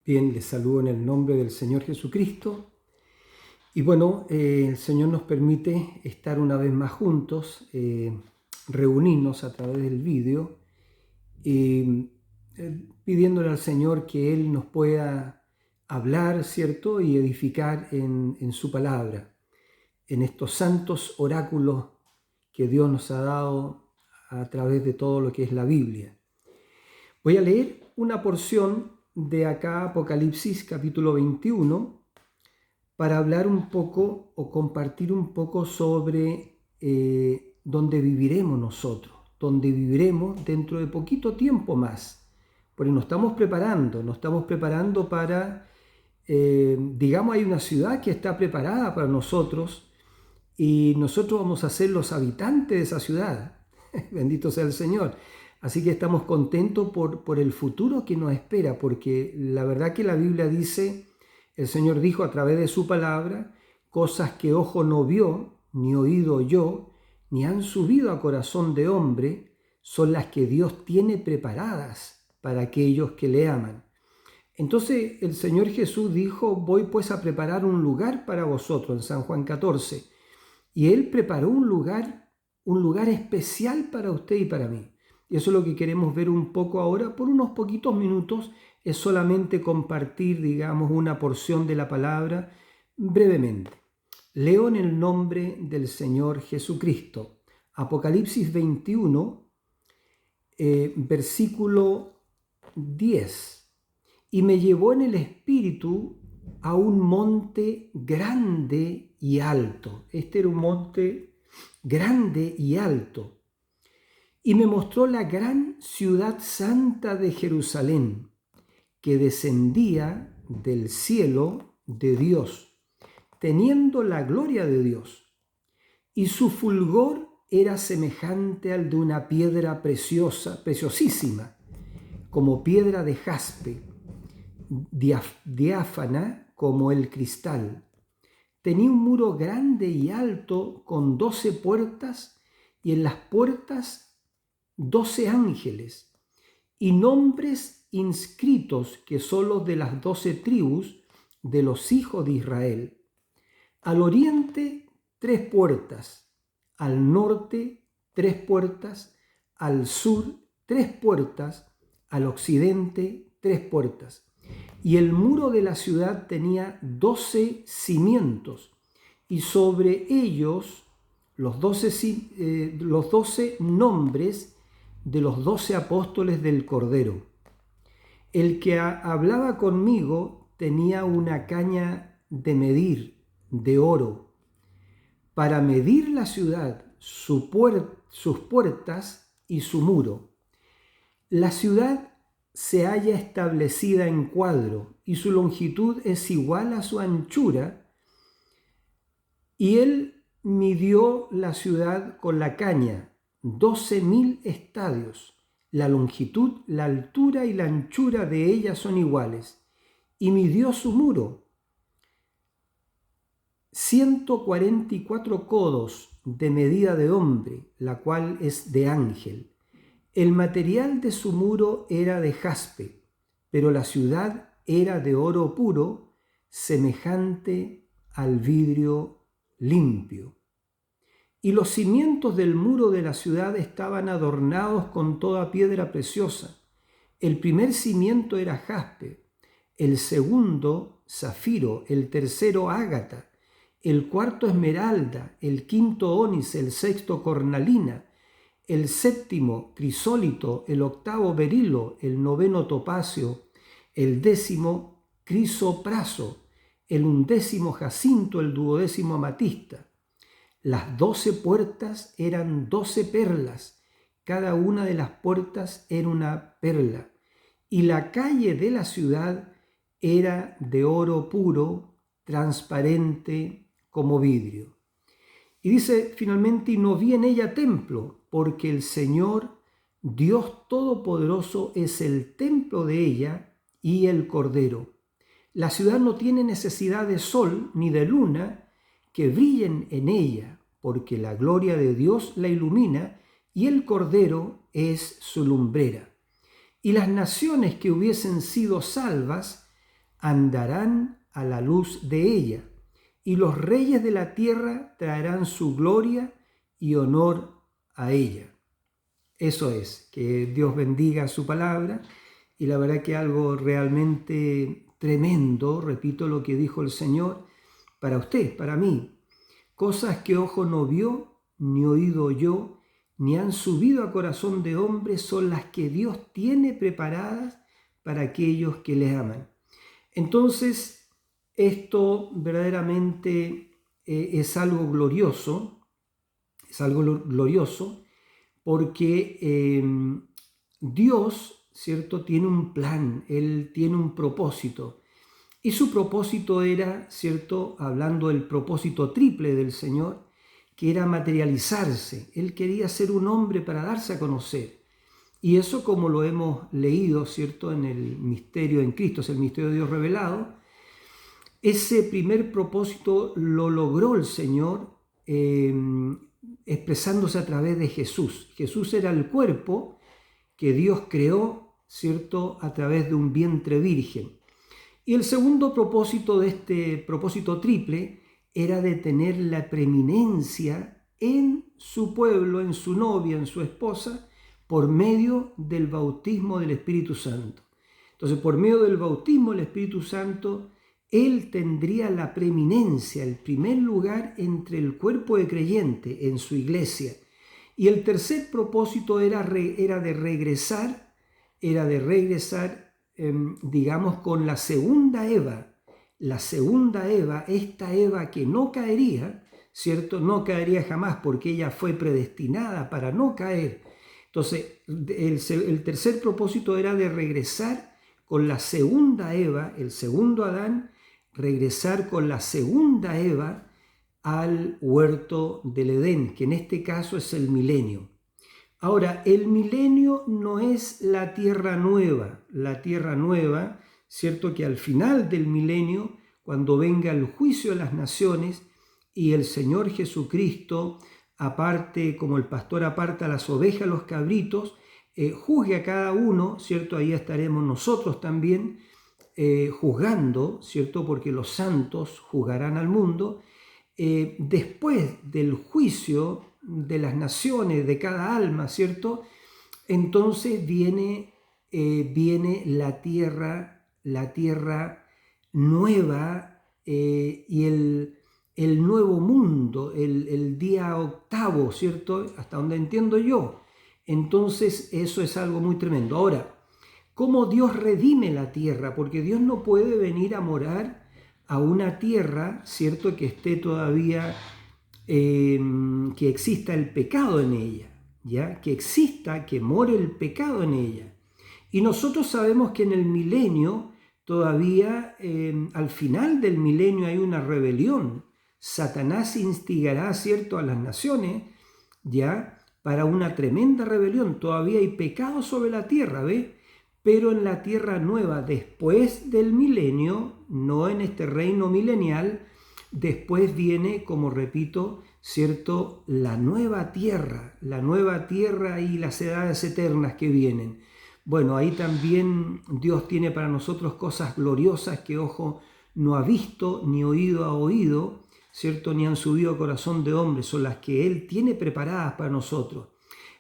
Bien, les saludo en el nombre del Señor Jesucristo. Y bueno, el Señor nos permite estar una vez más juntos, reunirnos a través del vídeo, pidiéndole al Señor que Él nos pueda hablar, ¿cierto? Y edificar en su palabra, en estos santos oráculos que Dios nos ha dado a través de todo lo que es la Biblia. Voy a leer una porción de acá, Apocalipsis capítulo 21, para hablar un poco o compartir un poco sobre dónde viviremos nosotros, dónde viviremos dentro de poquito tiempo más, porque nos estamos preparando para, digamos, hay una ciudad que está preparada para nosotros y nosotros vamos a ser los habitantes de esa ciudad. Bendito sea el Señor. Así que estamos contentos por el futuro que nos espera, porque la verdad que la Biblia dice, el Señor dijo a través de su palabra, cosas que ojo no vio, ni oído oyó, ni han subido a corazón de hombre, son las que Dios tiene preparadas para aquellos que le aman. Entonces el Señor Jesús dijo, voy pues a preparar un lugar para vosotros, en San Juan 14. Y Él preparó un lugar especial para usted y para mí. Y eso es lo que queremos ver un poco ahora, por unos poquitos minutos, es solamente compartir, digamos, una porción de la palabra brevemente. Leo en el nombre del Señor Jesucristo. Apocalipsis 21, versículo 10. Y me llevó en el espíritu a un monte grande y alto. Este era un monte grande y alto. Y me mostró la gran ciudad santa de Jerusalén, que descendía del cielo de Dios, teniendo la gloria de Dios. Y su fulgor era semejante al de una piedra preciosa, preciosísima, como piedra de jaspe, diáfana como el cristal. Tenía un muro grande y alto con 12 puertas, y en las puertas 12 ángeles, y nombres inscritos que son los de las 12 tribus de los hijos de Israel. Al oriente 3 puertas, al norte 3 puertas, al sur 3 puertas, al occidente 3 puertas. Y el muro de la ciudad tenía 12 cimientos, y sobre ellos los 12 nombres de los 12 apóstoles del Cordero. El que hablaba conmigo tenía una caña de medir de oro para medir la ciudad, sus puertas y su muro. La ciudad se halla establecida en cuadro y su longitud es igual a su anchura, y él midió la ciudad con la caña, 12.000 estadios. La longitud, la altura y la anchura de ella son iguales. Y midió su muro, 144 codos de medida de hombre, la cual es de ángel. El material de su muro era de jaspe, pero la ciudad era de oro puro, semejante al vidrio limpio. Y los cimientos del muro de la ciudad estaban adornados con toda piedra preciosa. El primer cimiento era jaspe, el segundo zafiro, el tercero ágata, el cuarto esmeralda, el quinto ónice, el sexto cornalina, el séptimo crisólito, el octavo berilo, el noveno topacio, el décimo crisopraso, el undécimo jacinto, el duodécimo amatista. Las 12 puertas eran 12 perlas, cada una de las puertas era una perla, y la calle de la ciudad era de oro puro, transparente como vidrio. Y dice finalmente, y no vi en ella templo, porque el Señor, Dios Todopoderoso, es el templo de ella y el Cordero. La ciudad no tiene necesidad de sol ni de luna que brillen en ella, porque la gloria de Dios la ilumina y el Cordero es su lumbrera. Y las naciones que hubiesen sido salvas andarán a la luz de ella, y los reyes de la tierra traerán su gloria y honor a ella. Eso es, que Dios bendiga su palabra, y la verdad que algo realmente tremendo, repito lo que dijo el Señor, para usted, para mí. Cosas que ojo no vio, ni oído oyó, ni han subido a corazón de hombre, son las que Dios tiene preparadas para aquellos que le aman. Entonces, esto verdaderamente es algo glorioso, porque Dios, ¿cierto?, tiene un plan, Él tiene un propósito. Y su propósito era, ¿cierto?, hablando del propósito triple del Señor, que era materializarse. Él quería ser un hombre para darse a conocer. Y eso, como lo hemos leído, ¿cierto?, en el misterio en Cristo, es el misterio de Dios revelado. Ese primer propósito lo logró el Señor expresándose a través de Jesús. Jesús era el cuerpo que Dios creó, ¿cierto?, a través de un vientre virgen. Y el segundo propósito de este propósito triple era de tener la preeminencia en su pueblo, en su novia, en su esposa, por medio del bautismo del Espíritu Santo. Entonces, por medio del bautismo del Espíritu Santo, Él tendría la preeminencia, el primer lugar entre el cuerpo de creyente en su iglesia. Y el tercer propósito era de regresar, digamos, con la segunda Eva. La segunda Eva, esta Eva que no caería, ¿cierto? No caería jamás porque ella fue predestinada para no caer. Entonces, el tercer propósito era de regresar con la segunda Eva, el segundo Adán, regresar con la segunda Eva al huerto del Edén, que en este caso es el milenio. Ahora, el milenio no es la tierra nueva, ¿cierto? Que al final del milenio, cuando venga el juicio de las naciones y el Señor Jesucristo aparte, como el pastor aparta las ovejas, los cabritos, juzgue a cada uno, ¿cierto? Ahí estaremos nosotros también juzgando, ¿cierto? Porque los santos juzgarán al mundo. Después del juicio de las naciones, de cada alma, ¿cierto? Entonces viene la tierra nueva y el nuevo mundo, el día octavo, ¿cierto? Hasta donde entiendo yo. Entonces eso es algo muy tremendo. Ahora, ¿cómo Dios redime la tierra? Porque Dios no puede venir a morar a una tierra, ¿cierto?, que esté todavía, que exista el pecado en ella, ¿ya? Que more el pecado en ella. Y nosotros sabemos que en el milenio, todavía al final del milenio hay una rebelión. Satanás instigará, ¿cierto?, a las naciones, ¿ya?, para una tremenda rebelión. Todavía hay pecado sobre la tierra, ¿ve? Pero en la tierra nueva, después del milenio, no en este reino milenial, después viene, como repito, ¿cierto?, la nueva tierra y las edades eternas que vienen. Bueno, ahí también Dios tiene para nosotros cosas gloriosas que ojo no ha visto, ni oído ha oído, ¿cierto?, ni han subido a corazón de hombre, son las que Él tiene preparadas para nosotros.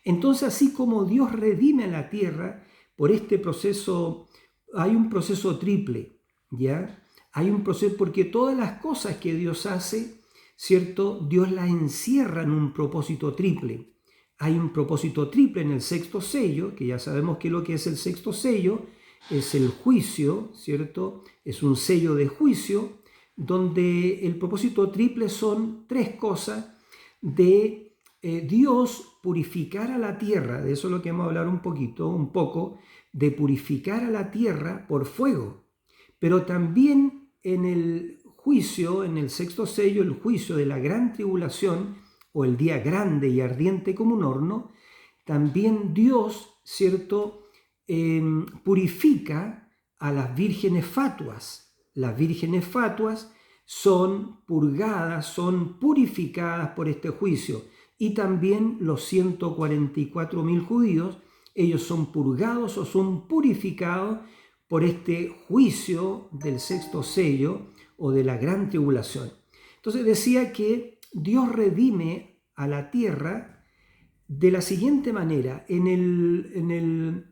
Entonces, así como Dios redime a la tierra, por este proceso, hay un proceso triple, ¿ya? Hay un proceso porque todas las cosas que Dios hace, ¿cierto?, Dios las encierra en un propósito triple. Hay un propósito triple en el sexto sello, que ya sabemos que lo que es el sexto sello es el juicio, ¿cierto? Es un sello de juicio, donde el propósito triple son tres cosas de Dios purificar a la tierra, de eso es lo que vamos a hablar un poco, de purificar a la tierra por fuego, pero también en el juicio, en el sexto sello, el juicio de la gran tribulación, o el día grande y ardiente como un horno, también Dios, ¿cierto?, purifica a las vírgenes fatuas. Las vírgenes fatuas son purgadas, son purificadas por este juicio. Y también los 144.000 judíos, ellos son purgados o son purificados por este juicio del sexto sello o de la gran tribulación. Entonces decía que Dios redime a la tierra de la siguiente manera. En el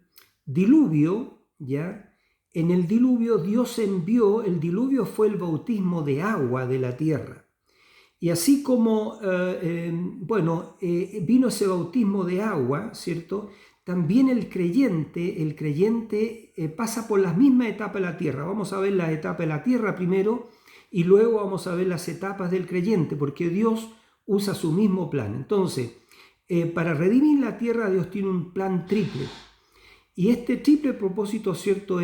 diluvio, ¿ya? En el diluvio Dios envió, el diluvio fue el bautismo de agua de la tierra. Y así como, vino ese bautismo de agua, ¿cierto? También el creyente pasa por las mismas etapas de la tierra. Vamos a ver las etapas de la tierra primero y luego vamos a ver las etapas del creyente, porque Dios usa su mismo plan. Entonces, para redimir la tierra, Dios tiene un plan triple. Y este triple propósito, ¿cierto?,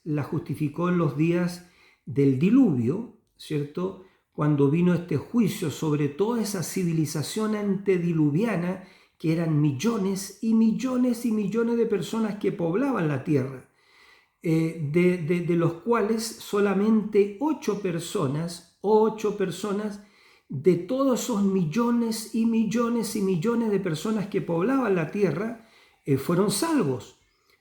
la justificó en los días del diluvio, ¿cierto?, cuando vino este juicio sobre toda esa civilización antediluviana, que eran millones y millones y millones de personas que poblaban la tierra, de los cuales solamente 8 personas de todos esos millones y millones y millones de personas que poblaban la tierra fueron salvos.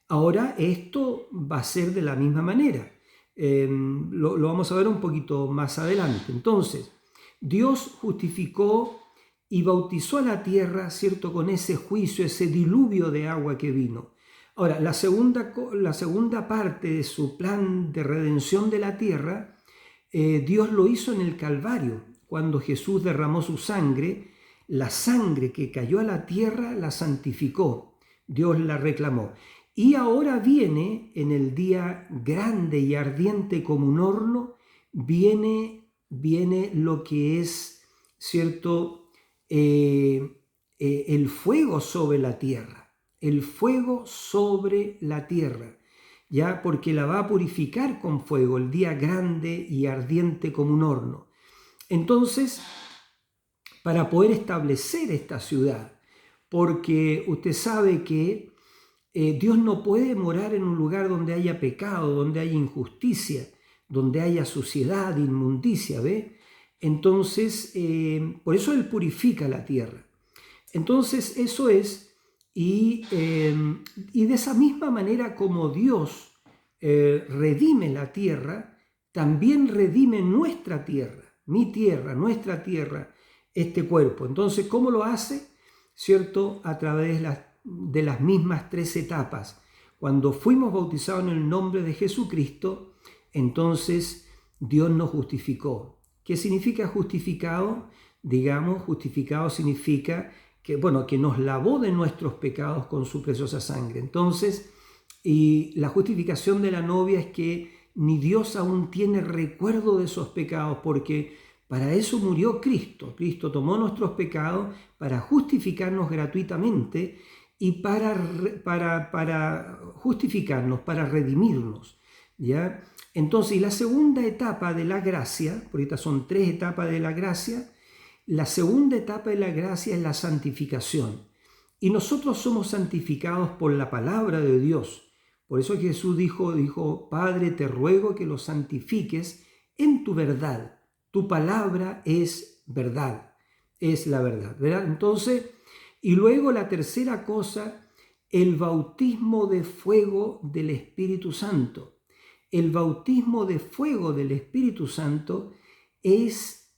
Ahora esto va a ser de la misma manera. Lo vamos a ver un poquito más adelante. Entonces, Dios justificó y bautizó a la tierra, ¿cierto?, con ese juicio, ese diluvio de agua que vino. Ahora, la segunda parte de su plan de redención de la tierra, Dios lo hizo en el Calvario, cuando Jesús derramó su sangre. La sangre que cayó a la tierra la santificó, Dios la reclamó. Y ahora viene, en el día grande y ardiente como un horno, viene lo que es, ¿cierto?, el fuego sobre la tierra, ya, porque la va a purificar con fuego, el día grande y ardiente como un horno. Entonces, para poder establecer esta ciudad, porque usted sabe que Dios no puede morar en un lugar donde haya pecado, donde haya injusticia, donde haya suciedad, inmundicia, ¿ve? Entonces, por eso Él purifica la tierra. Entonces, eso es, y de esa misma manera como Dios redime la tierra, también redime nuestra tierra, mi tierra, nuestra tierra, este cuerpo. Entonces, ¿cómo lo hace? ¿Cierto? A través de las mismas 3 etapas. Cuando fuimos bautizados en el nombre de Jesucristo, entonces Dios nos justificó. ¿Qué significa justificado? Digamos, justificado significa que nos lavó de nuestros pecados con su preciosa sangre. Entonces, y la justificación de la novia es que ni Dios aún tiene recuerdo de esos pecados, porque para eso murió Cristo. Cristo tomó nuestros pecados para justificarnos gratuitamente y para justificarnos, para redimirnos, ¿ya? Entonces, y la segunda etapa de la gracia, porque estas son 3 etapas de la gracia, la segunda etapa de la gracia es la santificación. Y nosotros somos santificados por la palabra de Dios. Por eso Jesús dijo, Padre, te ruego que los santifiques en tu verdad. Tu palabra es verdad, es la verdad, ¿verdad? Entonces, y luego la tercera cosa, el bautismo de fuego del Espíritu Santo. El bautismo de fuego del Espíritu Santo es,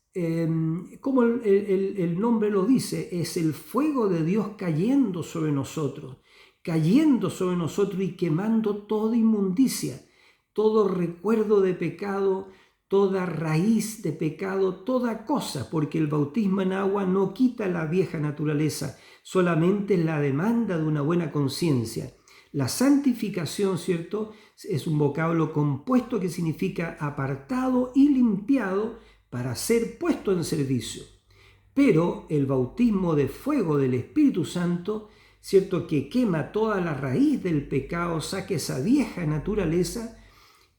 como el nombre lo dice, es el fuego de Dios cayendo sobre nosotros y quemando toda inmundicia, todo recuerdo de pecado, toda raíz de pecado, toda cosa, porque el bautismo en agua no quita la vieja naturaleza, solamente la demanda de una buena conciencia. La santificación, ¿cierto?, es un vocablo compuesto que significa apartado y limpiado para ser puesto en servicio. Pero el bautismo de fuego del Espíritu Santo, ¿cierto?, que quema toda la raíz del pecado, saca esa vieja naturaleza,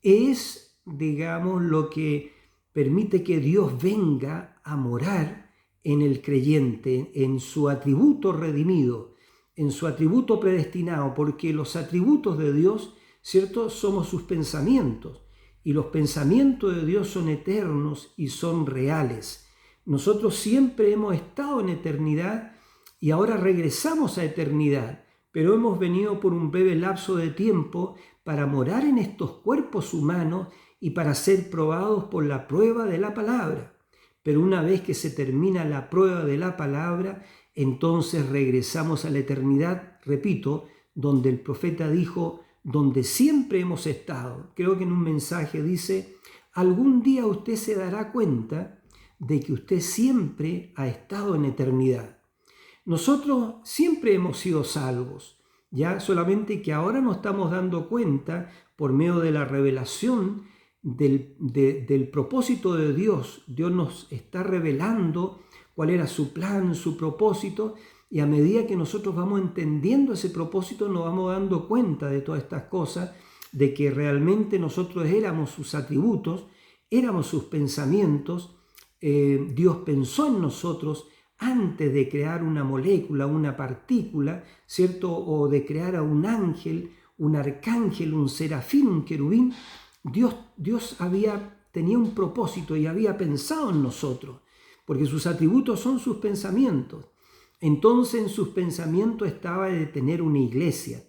es, digamos, lo que permite que Dios venga a morar en el creyente, en su atributo redimido, en su atributo predestinado, porque los atributos de Dios, ¿cierto?, somos sus pensamientos, y los pensamientos de Dios son eternos y son reales. Nosotros siempre hemos estado en eternidad y ahora regresamos a eternidad, pero hemos venido por un breve lapso de tiempo para morar en estos cuerpos humanos y para ser probados por la prueba de la palabra. Pero una vez que se termina la prueba de la palabra, entonces regresamos a la eternidad, repito, donde el profeta dijo, donde siempre hemos estado. Creo que en un mensaje dice, algún día usted se dará cuenta de que usted siempre ha estado en eternidad. Nosotros siempre hemos sido salvos, ya solamente que ahora nos estamos dando cuenta por medio de la revelación del propósito de Dios. Dios nos está revelando cuál era su plan, su propósito, y a medida que nosotros vamos entendiendo ese propósito, nos vamos dando cuenta de todas estas cosas, de que realmente nosotros éramos sus atributos, éramos sus pensamientos. Dios pensó en nosotros antes de crear una molécula, una partícula, ¿cierto? O de crear a un ángel, un arcángel, un serafín, un querubín. Dios tenía un propósito y había pensado en nosotros, porque sus atributos son sus pensamientos. Entonces en sus pensamientos estaba de tener una iglesia,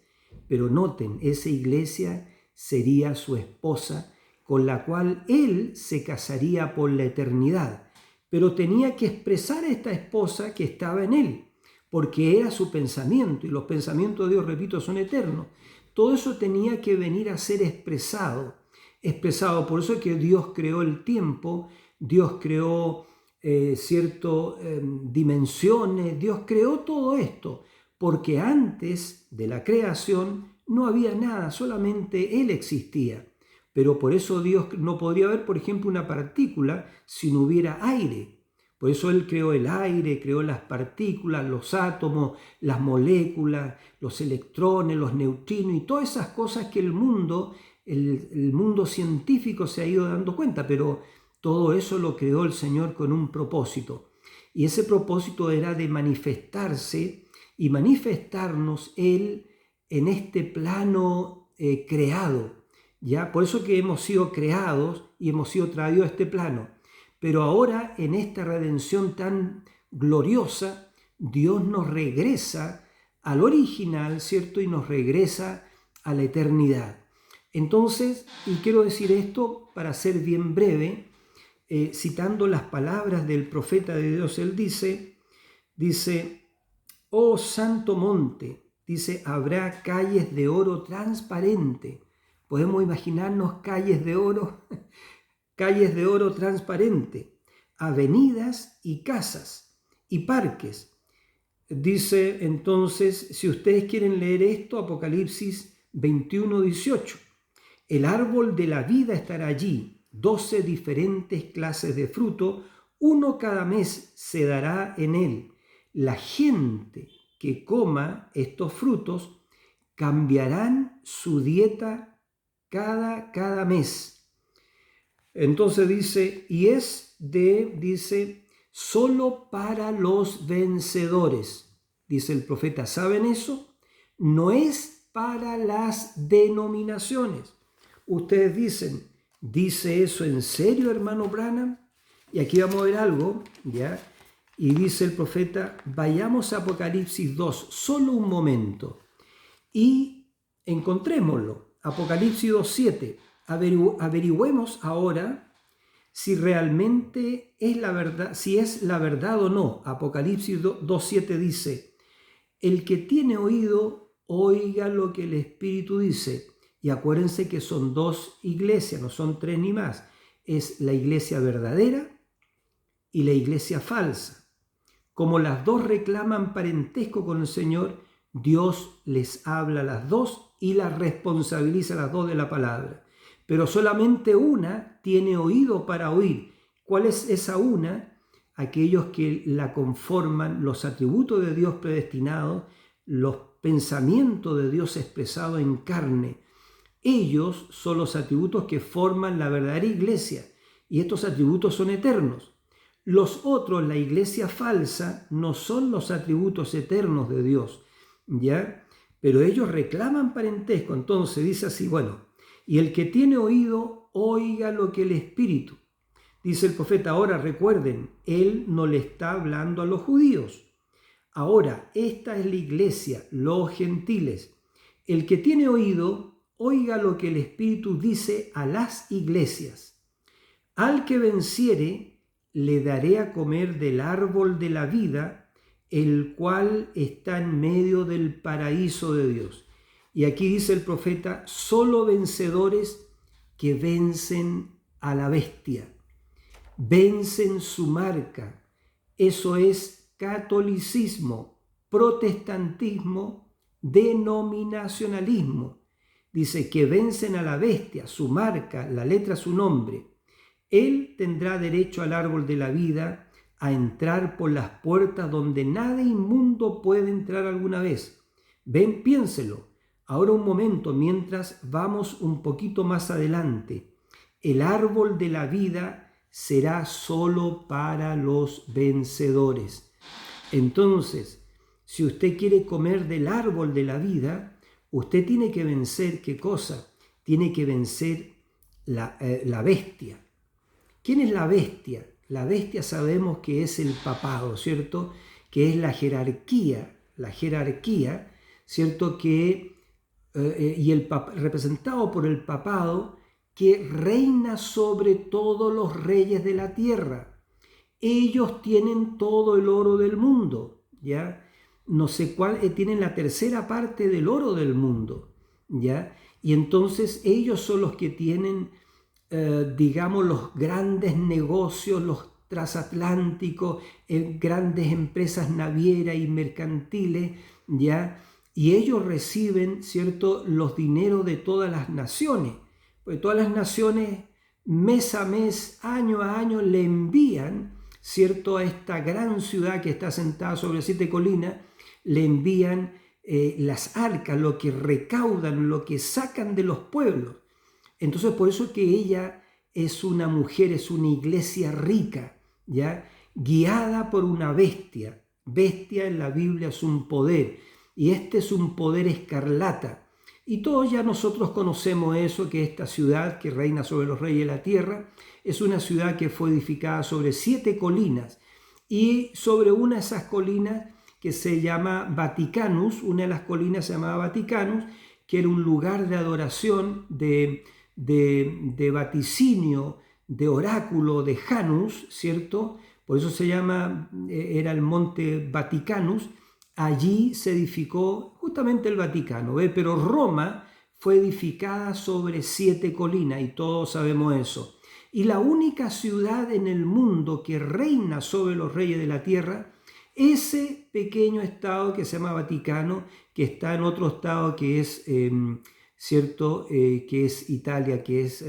pero noten, esa iglesia sería su esposa, con la cual él se casaría por la eternidad, pero tenía que expresar a esta esposa que estaba en él, porque era su pensamiento, y los pensamientos de Dios, repito, son eternos. Todo eso tenía que venir a ser expresado. Por eso es que Dios creó el tiempo, Dios creó dimensiones, Dios creó todo esto, porque antes de la creación no había nada, solamente Él existía. Pero por eso Dios no podría haber, por ejemplo, una partícula si no hubiera aire. Por eso Él creó el aire, creó las partículas, los átomos, las moléculas, los electrones, los neutrinos y todas esas cosas que el mundo científico se ha ido dando cuenta, pero todo eso lo creó el Señor con un propósito. Y ese propósito era de manifestarse y manifestarnos Él en este plano creado. ¿Ya? Por eso que hemos sido creados y hemos sido traídos a este plano. Pero ahora, en esta redención tan gloriosa, Dios nos regresa al original, ¿cierto? Y nos regresa a la eternidad. Entonces, y quiero decir esto para ser bien breve, citando las palabras del profeta de Dios, él dice, oh santo monte, dice, habrá calles de oro transparente. Podemos imaginarnos calles de oro transparente, avenidas y casas y parques. Dice entonces, si ustedes quieren leer esto, Apocalipsis 21:18, el árbol de la vida estará allí, 12 diferentes clases de fruto, uno cada mes se dará en él. La gente que coma estos frutos cambiarán su dieta cada mes. Entonces dice, dice, solo para los vencedores. Dice el profeta, ¿saben eso? No es para las denominaciones. Ustedes dicen, ¿dice eso en serio, hermano Branham? Y aquí vamos a ver algo, ¿ya? Y dice el profeta, vayamos a Apocalipsis 2, solo un momento, y encontrémoslo. Apocalipsis 2:7. Averigüemos ahora si realmente es la verdad, si es la verdad o no. Apocalipsis 2:7 dice, el que tiene oído, oiga lo que el Espíritu dice. Y acuérdense que son dos iglesias, no son tres ni más. Es la iglesia verdadera y la iglesia falsa. Como las dos reclaman parentesco con el Señor, Dios les habla a las dos y las responsabiliza a las dos de la palabra. Pero solamente una tiene oído para oír. ¿Cuál es esa una? Aquellos que la conforman, los atributos de Dios predestinados, los pensamientos de Dios expresados en carne. Ellos son los atributos que forman la verdadera iglesia, y estos atributos son eternos. Los otros, la iglesia falsa, no son los atributos eternos de Dios, ¿ya? Pero ellos reclaman parentesco. Entonces dice así, bueno, y el que tiene oído, oiga lo que el Espíritu. Dice el profeta, ahora recuerden, él no le está hablando a los judíos. Ahora, esta es la iglesia, los gentiles. El que tiene oído, oiga lo que el Espíritu dice a las iglesias. Al que venciere, le daré a comer del árbol de la vida, el cual está en medio del paraíso de Dios. Y aquí dice el profeta, solo vencedores que vencen a la bestia, vencen su marca. Eso es catolicismo, protestantismo, denominacionalismo. Dice que vencen a la bestia, su marca, la letra, su nombre. Él tendrá derecho al árbol de la vida, a entrar por las puertas donde nada inmundo puede entrar alguna vez. Ven, piénselo. Ahora un momento, mientras vamos un poquito más adelante. El árbol de la vida será solo para los vencedores. Entonces, si usted quiere comer del árbol de la vida, usted tiene que vencer, ¿qué cosa? Tiene que vencer la bestia. ¿Quién es la bestia? La bestia sabemos que es el papado, ¿cierto? Que es la jerarquía, ¿cierto? Representado por el papado, que reina sobre todos los reyes de la tierra. Ellos tienen todo el oro del mundo, ¿ya? No sé cuál, tienen la tercera parte del oro del mundo, ¿ya? Y entonces ellos son los que tienen, digamos, los grandes negocios, los transatlánticos, grandes empresas navieras y mercantiles, ¿ya? Y ellos reciben, ¿cierto?, los dineros de todas las naciones. Porque todas las naciones, mes a mes, año a año, le envían, ¿cierto?, a esta gran ciudad que está sentada sobre 7 colinas, le envían las arcas, lo que recaudan, lo que sacan de los pueblos. Entonces, por eso que ella es una mujer, es una iglesia rica, ¿ya? Guiada por una bestia. Bestia en la Biblia es un poder, y este es un poder escarlata. Y todos ya nosotros conocemos eso, que esta ciudad que reina sobre los reyes de la tierra es una ciudad que fue edificada sobre 7 colinas, y sobre una de esas colinas que se llama Vaticanus, una de las colinas se llamaba Vaticanus, que era un lugar de adoración, de vaticinio, de oráculo, de Janus, ¿cierto? Por eso se llama, era el monte Vaticanus. Allí se edificó justamente el Vaticano, ¿ve? Pero Roma fue edificada sobre 7 colinas y todos sabemos eso. Y la única ciudad en el mundo que reina sobre los reyes de la tierra, ese pequeño estado que se llama Vaticano, que está en otro estado que es, ¿cierto? Que es Italia, que es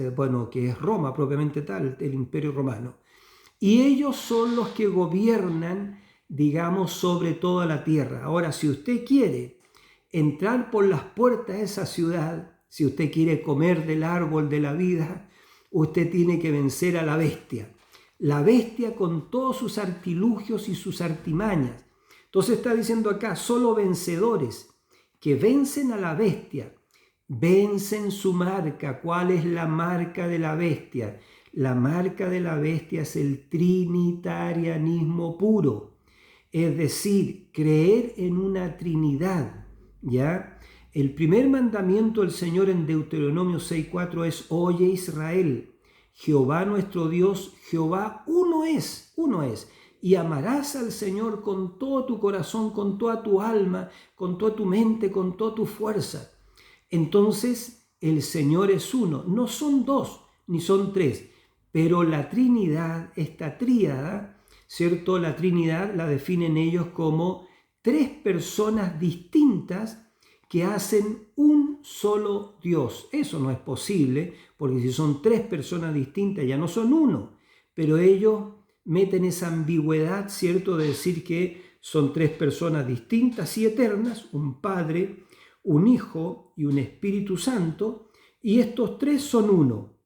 Roma propiamente tal, el Imperio Romano. Y ellos son los que gobiernan, digamos, sobre toda la tierra. Ahora, si usted quiere entrar por las puertas de esa ciudad, si usted quiere comer del árbol de la vida, usted tiene que vencer a la bestia. La bestia con todos sus artilugios y sus artimañas. Entonces está diciendo acá, solo vencedores que vencen a la bestia, vencen su marca. ¿Cuál es la marca de la bestia? La marca de la bestia es el trinitarianismo puro. Es decir, creer en una Trinidad, ¿ya? El primer mandamiento del Señor en Deuteronomio 6:4 es: oye Israel, Jehová nuestro Dios, Jehová uno es, y amarás al Señor con todo tu corazón, con toda tu alma, con toda tu mente, con toda tu fuerza. Entonces, el Señor es uno, no son 2, ni son 3, pero la Trinidad, esta tríada, ¿cierto? La Trinidad la definen ellos como 3 personas distintas que hacen un solo Dios. Eso no es posible, porque si son 3 personas distintas ya no son uno, pero ellos meten esa ambigüedad, ¿cierto?, de decir que son 3 personas distintas y eternas, un Padre, un Hijo y un Espíritu Santo, y estos 3 son uno.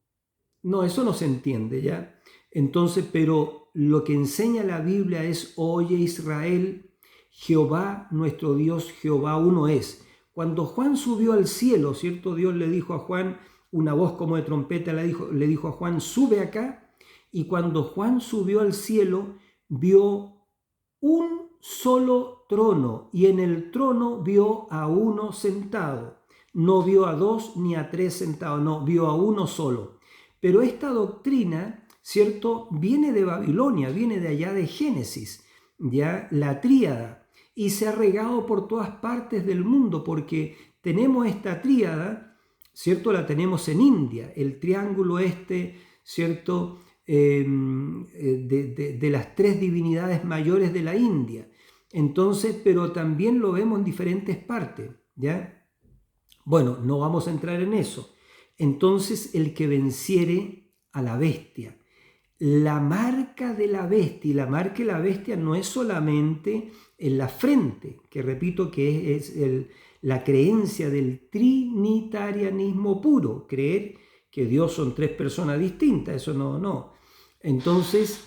No, eso no se entiende, ¿ya? Entonces, pero lo que enseña la Biblia es: oye Israel, Jehová nuestro Dios, Jehová uno es. Cuando Juan subió al cielo, ¿cierto? Dios le dijo a Juan, una voz como de trompeta le dijo a Juan: sube acá. Y cuando Juan subió al cielo, vio un solo trono y en el trono vio a uno sentado. No vio a dos ni a tres sentados, no, vio a uno solo. Pero esta doctrina, ¿cierto?, viene de Babilonia, viene de allá de Génesis, ya la tríada, y se ha regado por todas partes del mundo porque tenemos esta tríada, ¿cierto?, la tenemos en India, el triángulo ¿cierto?, de las tres divinidades mayores de la India. Entonces, pero también lo vemos en diferentes partes, ¿ya? Bueno, no vamos a entrar en eso. Entonces, el que venciere a la bestia. La marca de la bestia, y la marca de la bestia no es solamente en la frente, que repito que es la creencia del trinitarianismo puro, creer que Dios son tres personas distintas, eso no. Entonces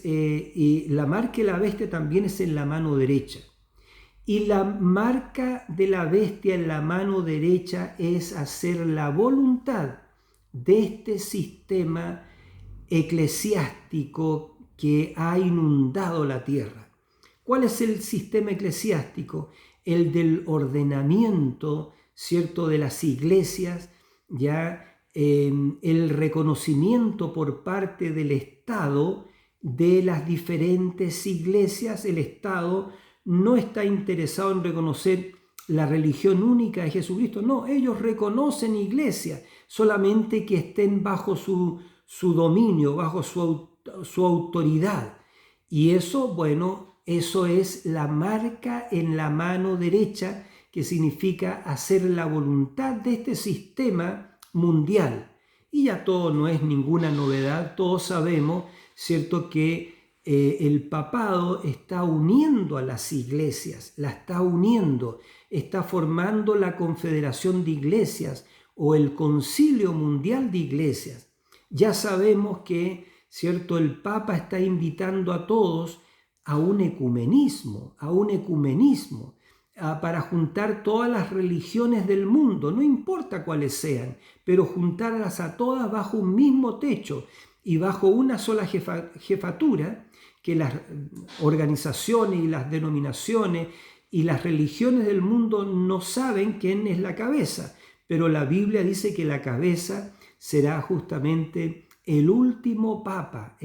y la marca de la bestia también es en la mano derecha. Y la marca de la bestia en la mano derecha es hacer la voluntad de este sistema eclesiástico que ha inundado la tierra. ¿Cuál es el sistema eclesiástico? El del ordenamiento, ¿cierto?, de las iglesias, ya el reconocimiento por parte del Estado de las diferentes iglesias. El Estado no está interesado en reconocer la religión única de Jesucristo. No, ellos reconocen iglesias, solamente que estén bajo su dominio, bajo su autoridad. Y eso, bueno, eso es la marca en la mano derecha, que significa hacer la voluntad de este sistema mundial. Y ya todo no es ninguna novedad, todos sabemos, ¿cierto?, que el papado está uniendo a las iglesias, la está uniendo, está formando la confederación de iglesias o el concilio mundial de iglesias. Ya sabemos que, ¿cierto?, el Papa está invitando a todos a un ecumenismo, para juntar todas las religiones del mundo, no importa cuáles sean, pero juntarlas a todas bajo un mismo techo y bajo una sola jefatura, que las organizaciones y las denominaciones y las religiones del mundo no saben quién es la cabeza, pero la Biblia dice que la cabeza será justamente el último papa,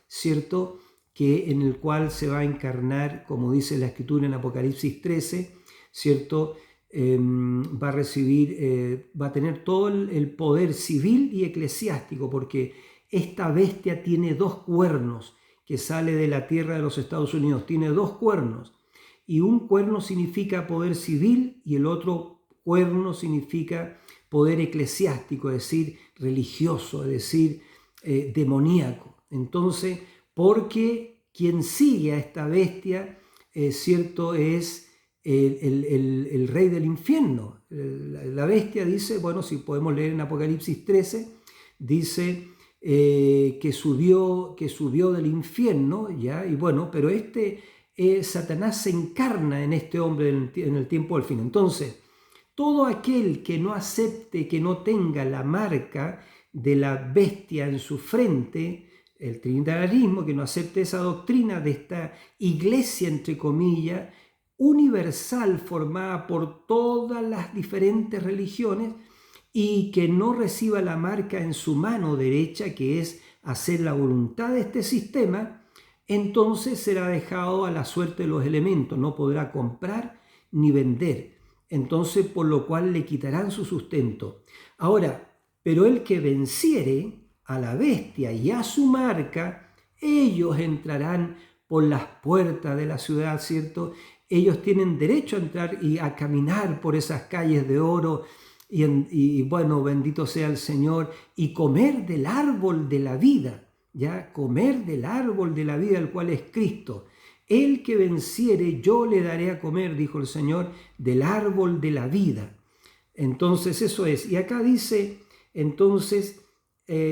¿cierto?, en el cual se va a encarnar, como dice la Escritura en Apocalipsis 13, ¿cierto?, va a recibir, va a tener todo el poder civil y eclesiástico, porque esta bestia tiene dos cuernos, que sale de la tierra de los Estados Unidos, tiene dos cuernos, y un cuerno significa poder civil y el otro cuerno significa poder eclesiástico, es decir, religioso, es decir, demoníaco. Entonces, porque quien sigue a esta bestia, ¿cierto?, es el rey del infierno. La bestia dice, bueno, si podemos leer en Apocalipsis 13, dice que subió del infierno, ¿ya? Y bueno, pero Satanás se encarna en este hombre en el tiempo del fin. Entonces, todo aquel que no acepte, que no tenga la marca de la bestia en su frente, el trinitarianismo, que no acepte esa doctrina de esta iglesia, entre comillas, universal, formada por todas las diferentes religiones, y que no reciba la marca en su mano derecha, que es hacer la voluntad de este sistema, entonces será dejado a la suerte de los elementos, no podrá comprar ni vender. Entonces, por lo cual le quitarán su sustento. Ahora, pero el que venciere a la bestia y a su marca, ellos entrarán por las puertas de la ciudad, ¿cierto? Ellos tienen derecho a entrar y a caminar por esas calles de oro y bueno, bendito sea el Señor, y comer del árbol de la vida, ¿ya? Comer del árbol de la vida, el cual es Cristo. El que venciere, yo le daré a comer, dijo el Señor, del árbol de la vida. Entonces, eso es. Y acá dice, entonces,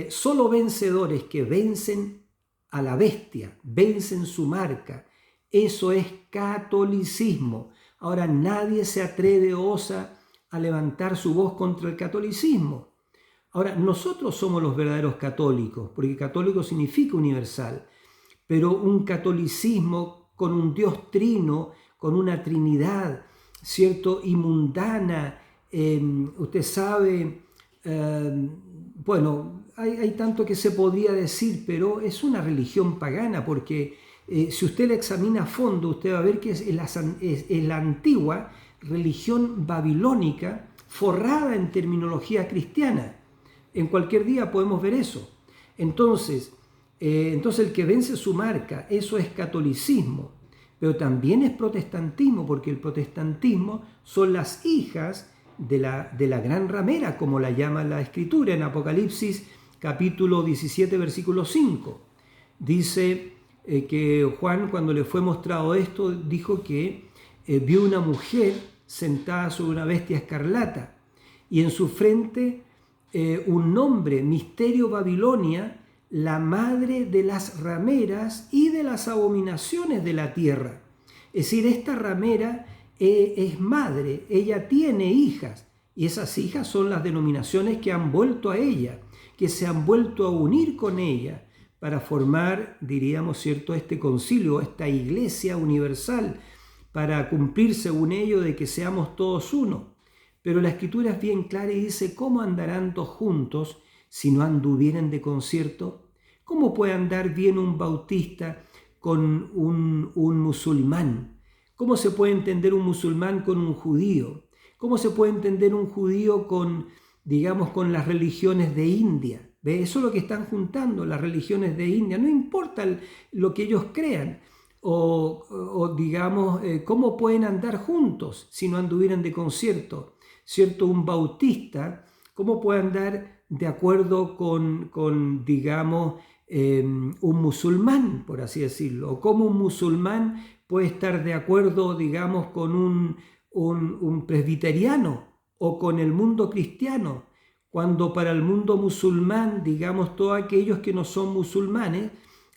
solo vencedores que vencen a la bestia, vencen su marca. Eso es catolicismo. Ahora nadie se atreve o osa a levantar su voz contra el catolicismo. Ahora, nosotros somos los verdaderos católicos, porque católico significa universal, pero un catolicismo con un Dios trino, con una Trinidad, ¿cierto? Y mundana. Usted sabe, bueno, hay tanto que se podría decir, pero es una religión pagana porque si usted la examina a fondo, usted va a ver que es la antigua religión babilónica forrada en terminología cristiana. En cualquier día podemos ver eso. Entonces el que vence su marca, eso es catolicismo, pero también es protestantismo, porque el protestantismo son las hijas de la gran ramera, como la llama la Escritura en Apocalipsis capítulo 17, versículo 5. Dice que Juan, cuando le fue mostrado esto, dijo que vio una mujer sentada sobre una bestia escarlata y en su frente un nombre, Misterio Babilonia, la madre de las rameras y de las abominaciones de la tierra. Es decir, esta ramera es madre, ella tiene hijas, y esas hijas son las denominaciones que han vuelto a ella, que se han vuelto a unir con ella para formar, diríamos, ¿cierto?, este concilio, esta iglesia universal, para cumplir según ello de que seamos todos uno. Pero la Escritura es bien clara y dice, ¿cómo andarán dos juntos si no anduvieren de concierto? ¿Cómo puede andar bien un bautista con un musulmán? ¿Cómo se puede entender un musulmán con un judío? ¿Cómo se puede entender un judío con, digamos, con las religiones de India? ¿Ve? Eso es lo que están juntando, las religiones de India. No importa lo que ellos crean. Digamos, ¿cómo pueden andar juntos si no anduvieran de concierto? ¿Cierto? Un bautista, ¿cómo puede andar de acuerdo con digamos, un musulmán, por así decirlo? ¿O cómo un musulmán puede estar de acuerdo, digamos, con un presbiteriano o con el mundo cristiano? Cuando para el mundo musulmán, digamos, todos aquellos que no son musulmanes,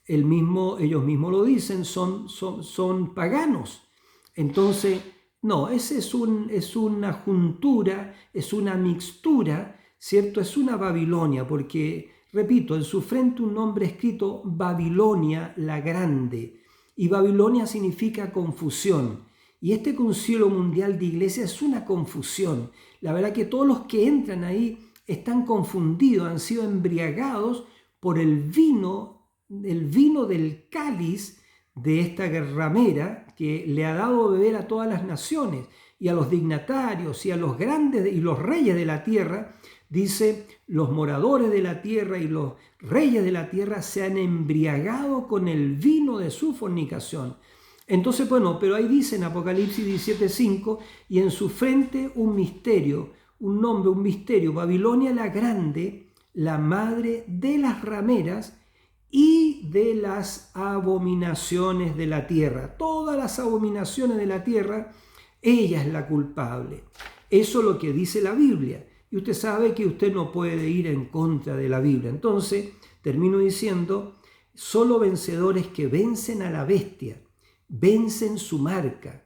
ellos mismos lo dicen, son paganos. Entonces, no, ese es una juntura, es una mixtura, ¿cierto? Es una Babilonia, porque, repito, en su frente un nombre escrito Babilonia la Grande, y Babilonia significa confusión. Y este concilio mundial de iglesia es una confusión. La verdad que todos los que entran ahí están confundidos, han sido embriagados por el vino del cáliz de esta ramera que le ha dado a beber a todas las naciones y a los dignatarios y a los grandes y los reyes de la tierra. Dice, los moradores de la tierra y los reyes de la tierra se han embriagado con el vino de su fornicación. Entonces, bueno, pero ahí dice en Apocalipsis 17:5, y en su frente un misterio, un nombre, un misterio, Babilonia la Grande, la madre de las rameras y de las abominaciones de la tierra. Todas las abominaciones de la tierra, ella es la culpable. Eso es lo que dice la Biblia. Y usted sabe que usted no puede ir en contra de la Biblia. Entonces, termino diciendo, solo vencedores que vencen a la bestia, vencen su marca.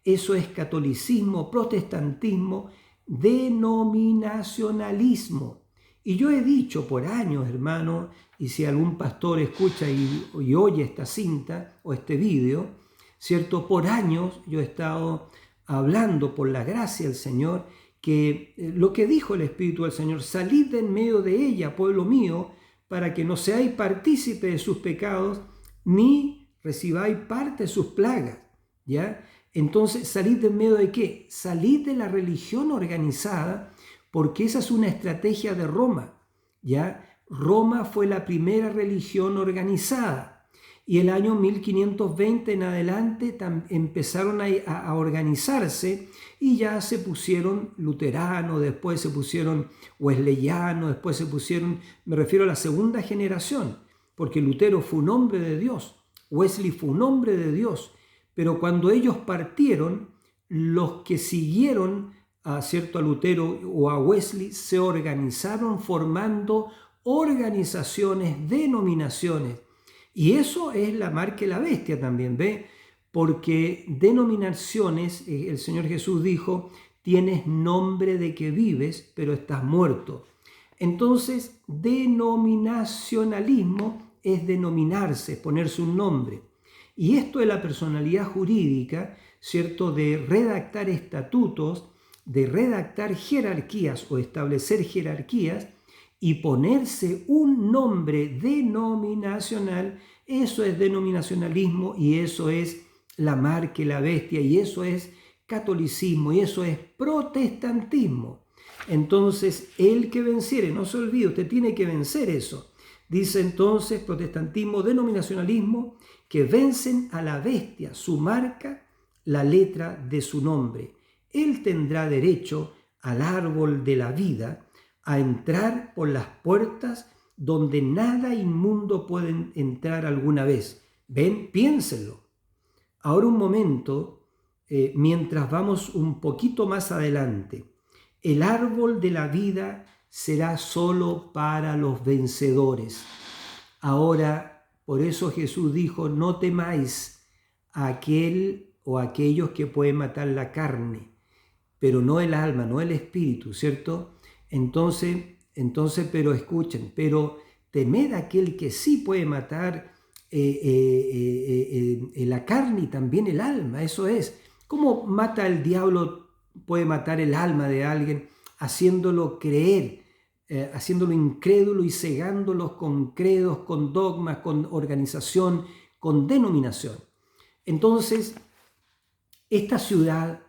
Eso es catolicismo, protestantismo, denominacionalismo. Y yo he dicho por años, hermano, y si algún pastor escucha y oye esta cinta o este vídeo, ¿cierto? Por años yo he estado hablando por la gracia del Señor que lo que dijo el Espíritu del Señor, salid de en medio de ella, pueblo mío, para que no seáis partícipe de sus pecados, ni recibáis parte de sus plagas, ¿ya? Entonces, ¿salid de en medio de qué? Salid de la religión organizada, porque esa es una estrategia de Roma, ¿ya? Roma fue la primera religión organizada y el año 1520 en adelante empezaron a organizarse y ya se pusieron luteranos, después se pusieron wesleyanos, después se pusieron, me refiero a la segunda generación, porque Lutero fue un hombre de Dios, Wesley fue un hombre de Dios, pero cuando ellos partieron, los que siguieron a Lutero o a Wesley se organizaron formando organizaciones, denominaciones. Y eso es la marca de la bestia también, ¿ve? Porque denominaciones, el Señor Jesús dijo, tienes nombre de que vives, pero estás muerto. Entonces, denominacionalismo es denominarse, ponerse un nombre. Y esto es la personalidad jurídica, ¿cierto?, de redactar estatutos, de redactar jerarquías o establecer jerarquías y ponerse un nombre denominacional. Eso es denominacionalismo y eso es la marca y la bestia y eso es catolicismo y eso es protestantismo. Entonces, el que venciere, no se olvide, usted tiene que vencer eso. Dice entonces protestantismo, denominacionalismo, que vencen a la bestia, su marca, la letra de su nombre. Él tendrá derecho al árbol de la vida, a entrar por las puertas donde nada inmundo puede entrar alguna vez. ¿Ven? Piénsenlo. Ahora un momento, mientras vamos un poquito más adelante. El árbol de la vida será solo para los vencedores. Ahora, por eso Jesús dijo, no temáis a aquel o aquellos que pueden matar la carne, pero no el alma, no el espíritu, ¿cierto? Entonces, pero escuchen, pero temed a aquel que sí puede matar la carne y también el alma, eso es. ¿Cómo mata el diablo, puede matar el alma de alguien? Haciéndolo creer, haciéndolo incrédulo y cegándolos con credos, con dogmas, con organización, con denominación. Entonces, esta ciudad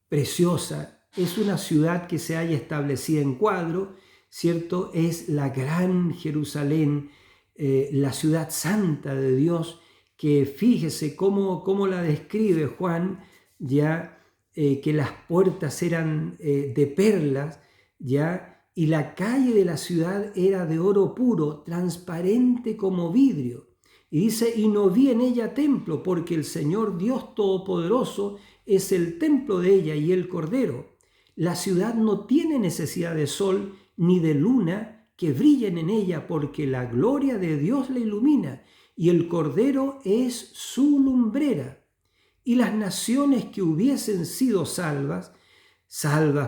preciosa es una ciudad que se haya establecida en cuadro, ¿cierto? Es la gran Jerusalén, la ciudad santa de Dios, que fíjese cómo la describe Juan, ya que las puertas eran de perlas, ya, y la calle de la ciudad era de oro puro, transparente como vidrio. Y dice, y no vi en ella templo, porque el Señor Dios Todopoderoso es el templo de ella y el Cordero. La ciudad no tiene necesidad de sol ni de luna que brillen en ella, porque la gloria de Dios la ilumina, y el Cordero es su lumbrera. Y las naciones que hubiesen sido salvas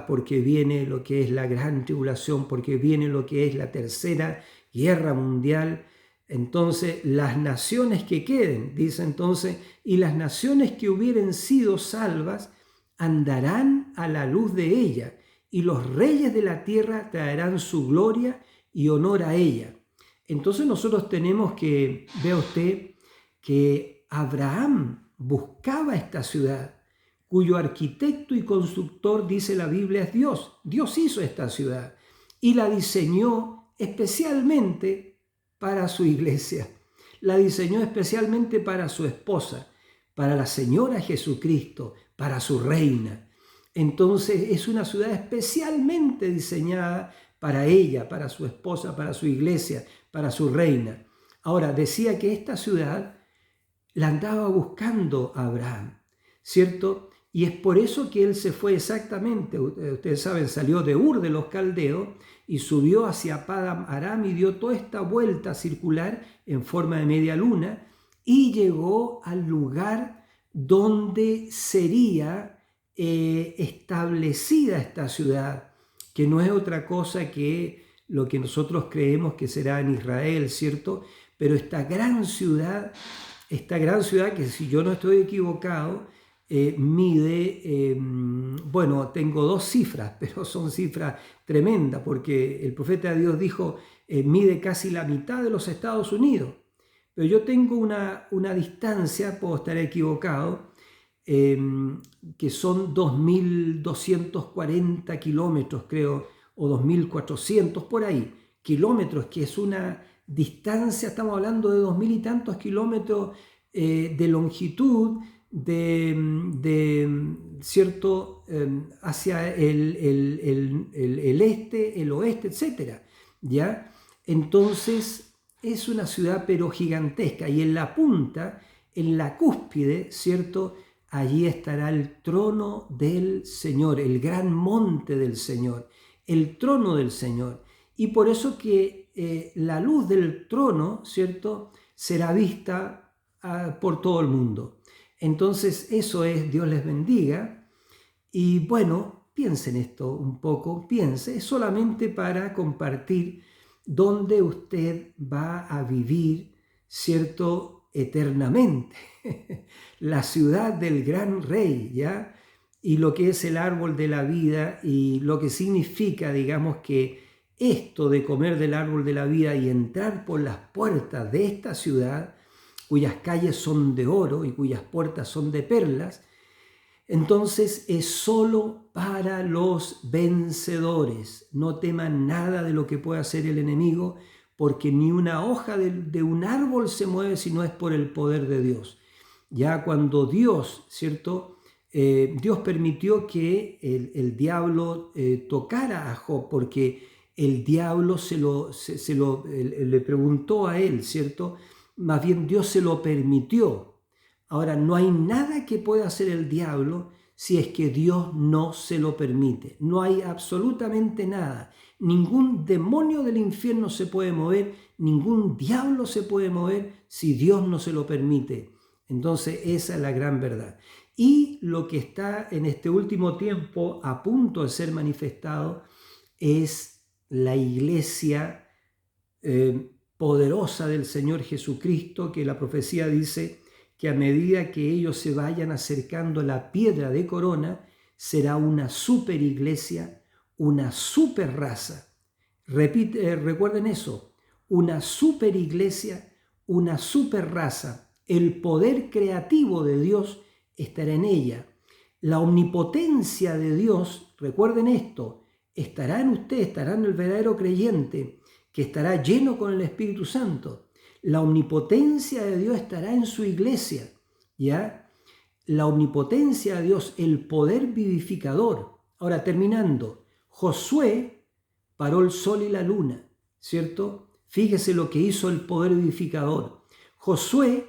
porque viene lo que es la gran tribulación, porque viene lo que es la tercera guerra mundial. Entonces, las naciones que queden, dice entonces, y las naciones que hubieren sido salvas andarán a la luz de ella, y los reyes de la tierra traerán su gloria y honor a ella. Entonces nosotros tenemos que, vea usted, que Abraham buscaba esta ciudad, cuyo arquitecto y constructor, dice la Biblia, es Dios. Dios hizo esta ciudad y la diseñó especialmente para su iglesia. La diseñó especialmente para su esposa, para la Señora Jesucristo, para su reina. Entonces es una ciudad especialmente diseñada para ella, para su esposa, para su iglesia, para su reina. Ahora, decía que esta ciudad la andaba buscando Abraham, ¿cierto? Y es por eso que él se fue exactamente, ustedes saben, salió de Ur de los Caldeos y subió hacia Padam Aram y dio toda esta vuelta circular en forma de media luna y llegó al lugar donde sería establecida esta ciudad, que no es otra cosa que lo que nosotros creemos que será en Israel, ¿cierto? Pero esta gran ciudad que, si yo no estoy equivocado, mide, bueno, tengo dos cifras, pero son cifras tremendas, porque el profeta de Dios dijo, mide casi la mitad de los Estados Unidos. Pero yo tengo una distancia, puedo estar equivocado, que son 2.240 kilómetros, creo, o 2.400, por ahí, kilómetros, que es una distancia, estamos hablando de 2.000 y tantos kilómetros de longitud, ¿cierto? Hacia el este, el oeste, etc. ¿Ya? Entonces es una ciudad pero gigantesca, y en la punta, en la cúspide, ¿cierto? Allí estará el trono del Señor, el gran monte del Señor, el trono del Señor. Y por eso que la luz del trono, ¿cierto?, será vista por todo el mundo. Entonces eso es, Dios les bendiga. Y bueno, piensen esto un poco, piense, es solamente para compartir dónde usted va a vivir, ¿cierto?, eternamente. La ciudad del gran rey, ¿ya? Y lo que es el árbol de la vida y lo que significa, digamos, que esto de comer del árbol de la vida y entrar por las puertas de esta ciudad, cuyas calles son de oro y cuyas puertas son de perlas, entonces es solo para los vencedores. No teman nada de lo que pueda hacer el enemigo, porque ni una hoja de un árbol se mueve si no es por el poder de Dios. Ya cuando Dios, ¿cierto? Dios permitió que el diablo tocara a Job, porque el diablo le preguntó a él, ¿cierto? Más bien Dios se lo permitió. Ahora, no hay nada que pueda hacer el diablo si es que Dios no se lo permite. No hay absolutamente nada. Ningún demonio del infierno se puede mover, ningún diablo se puede mover si Dios no se lo permite. Entonces, esa es la gran verdad. Y lo que está en este último tiempo a punto de ser manifestado es la iglesia poderosa del Señor Jesucristo, que la profecía dice que a medida que ellos se vayan acercando a la piedra de corona, será una super iglesia, una super raza. Recuerden eso, una super iglesia, una super raza. El poder creativo de Dios estará en ella. La omnipotencia de Dios, recuerden esto, estará en usted, estará en el verdadero creyente, que estará lleno con el Espíritu Santo. La omnipotencia de Dios estará en su iglesia, ¿ya? La omnipotencia de Dios, el poder vivificador. Ahora, terminando, Josué paró el sol y la luna, ¿cierto? Fíjese lo que hizo el poder vivificador. Josué,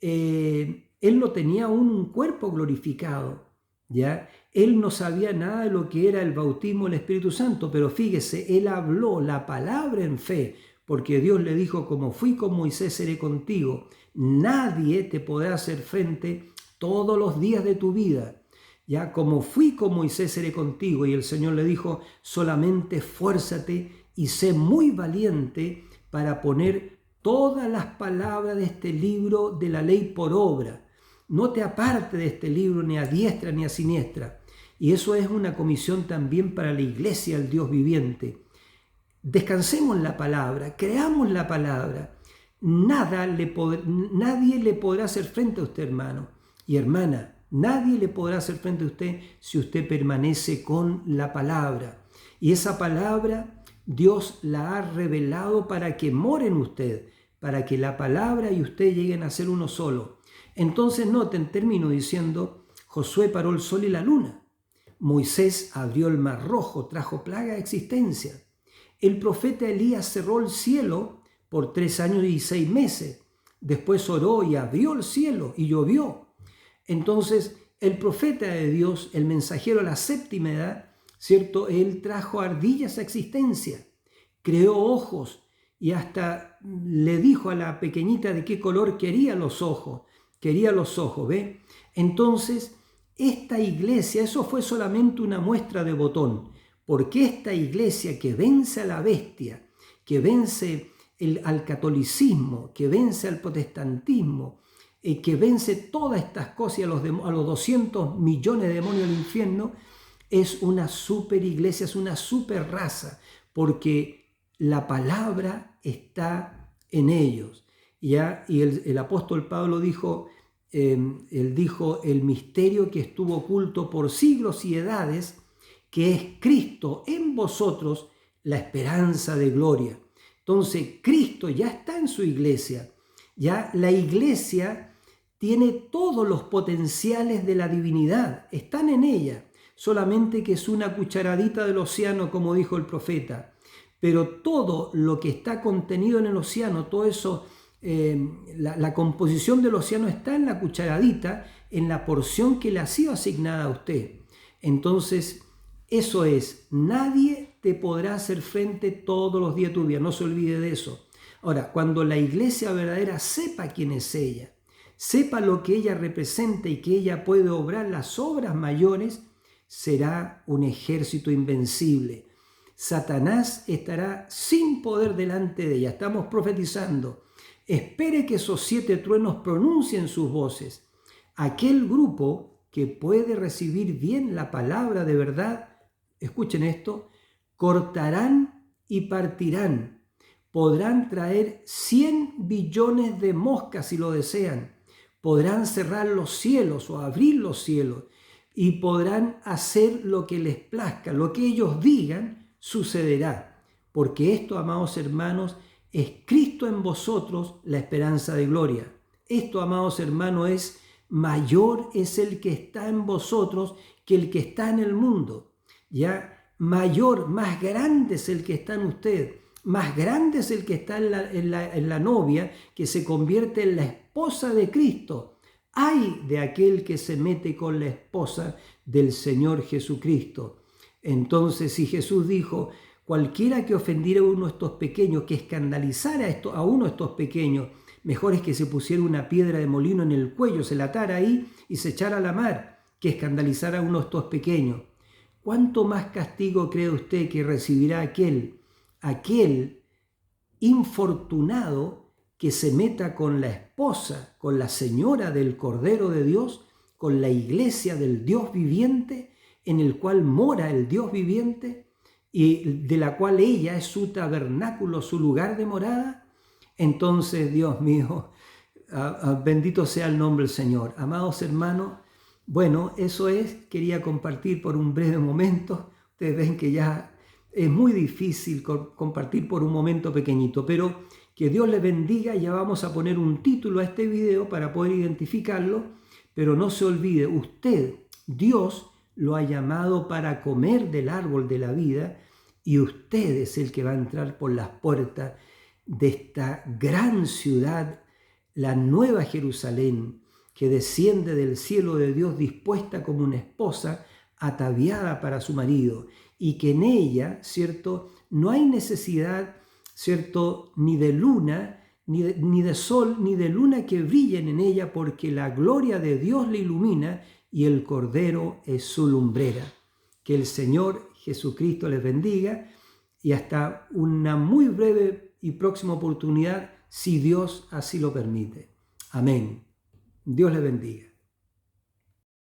él no tenía aún un cuerpo glorificado, ¿ya? Él no sabía nada de lo que era el bautismo del Espíritu Santo, pero fíjese, él habló la palabra en fe, porque Dios le dijo, como fui con Moisés, seré contigo. Nadie te podrá hacer frente todos los días de tu vida. Ya, como fui con Moisés, seré contigo. Y el Señor le dijo, solamente esfuérzate y sé muy valiente para poner todas las palabras de este libro de la ley por obra. No te aparte de este libro ni a diestra ni a siniestra. Y eso es una comisión también para la iglesia del Dios viviente. Descansemos en la palabra, creamos la palabra. Nadie le podrá hacer frente a usted, hermano y hermana. Nadie le podrá hacer frente a usted si usted permanece con la palabra. Y esa palabra Dios la ha revelado para que more en usted, para que la palabra y usted lleguen a ser uno solo. Entonces noten, termino diciendo, Josué paró el sol y la luna. Moisés abrió el mar rojo, trajo plaga a existencia. El profeta Elías cerró el cielo por 3 años y 6 meses. Después oró y abrió el cielo y llovió. Entonces, el profeta de Dios, el mensajero de la séptima edad, ¿cierto? Él trajo ardillas a existencia, creó ojos y hasta le dijo a la pequeñita de qué color quería los ojos, ¿ve? Entonces, esta iglesia, eso fue solamente una muestra de botón, porque esta iglesia que vence a la bestia, que vence al catolicismo, que vence al protestantismo, que vence todas estas cosas y a los 200 millones de demonios del infierno, es una super iglesia, es una super raza, porque la palabra está en ellos. ¿Ya? Y el apóstol Pablo dijo, él dijo, el misterio que estuvo oculto por siglos y edades, que es Cristo en vosotros, la esperanza de gloria. Entonces, Cristo ya está en su iglesia. Ya la iglesia tiene todos los potenciales de la divinidad, están en ella, solamente que es una cucharadita del océano, como dijo el profeta. Pero todo lo que está contenido en el océano, todo eso, la composición del océano está en la cucharadita, en la porción que le ha sido asignada a usted. Entonces, eso es, nadie te podrá hacer frente todos los días de tu vida, no se olvide de eso. Ahora, cuando la iglesia verdadera sepa quién es ella, sepa lo que ella representa y que ella puede obrar las obras mayores, será un ejército invencible. Satanás estará sin poder delante de ella. Estamos profetizando. Espere que esos 7 truenos pronuncien sus voces. Aquel grupo que puede recibir bien la palabra de verdad, escuchen esto, cortarán y partirán. Podrán traer 100 billones de moscas si lo desean. Podrán cerrar los cielos o abrir los cielos y podrán hacer lo que les plazca. Lo que ellos digan sucederá. Porque esto, amados hermanos, es Cristo en vosotros, la esperanza de gloria. Esto, amados hermanos, es mayor es el que está en vosotros que el que está en el mundo. Ya mayor, más grande es el que está en usted. Más grande es el que está en la novia, que se convierte en la esposa de Cristo. Ay de aquel que se mete con la esposa del Señor Jesucristo. Entonces, si Jesús dijo, cualquiera que ofendiera a uno de estos pequeños, que escandalizara a uno de estos pequeños, mejor es que se pusiera una piedra de molino en el cuello, se la atara ahí y se echara a la mar, que escandalizara a uno de estos pequeños. ¿Cuánto más castigo cree usted que recibirá aquel infortunado que se meta con la esposa, con la señora del Cordero de Dios, con la iglesia del Dios viviente, en el cual mora el Dios viviente y de la cual ella es su tabernáculo, su lugar de morada? Entonces, Dios mío, bendito sea el nombre del Señor. Amados hermanos, bueno, eso quería compartir por un breve momento. Ustedes ven que ya es muy difícil compartir por un momento pequeñito, pero que Dios les bendiga. Ya vamos a poner un título a este video para poder identificarlo, pero no se olvide, usted, Dios lo ha llamado para comer del árbol de la vida y usted es el que va a entrar por las puertas de esta gran ciudad, la Nueva Jerusalén, que desciende del cielo de Dios dispuesta como una esposa ataviada para su marido, y que en ella, ¿cierto?, no hay necesidad, ¿cierto?, ni de luna, ni de sol, ni de luna que brillen en ella, porque la gloria de Dios le ilumina y el Cordero es su lumbrera. Que el Señor Jesucristo les bendiga y hasta una muy breve y próxima oportunidad, si Dios así lo permite. Amén. Dios les bendiga.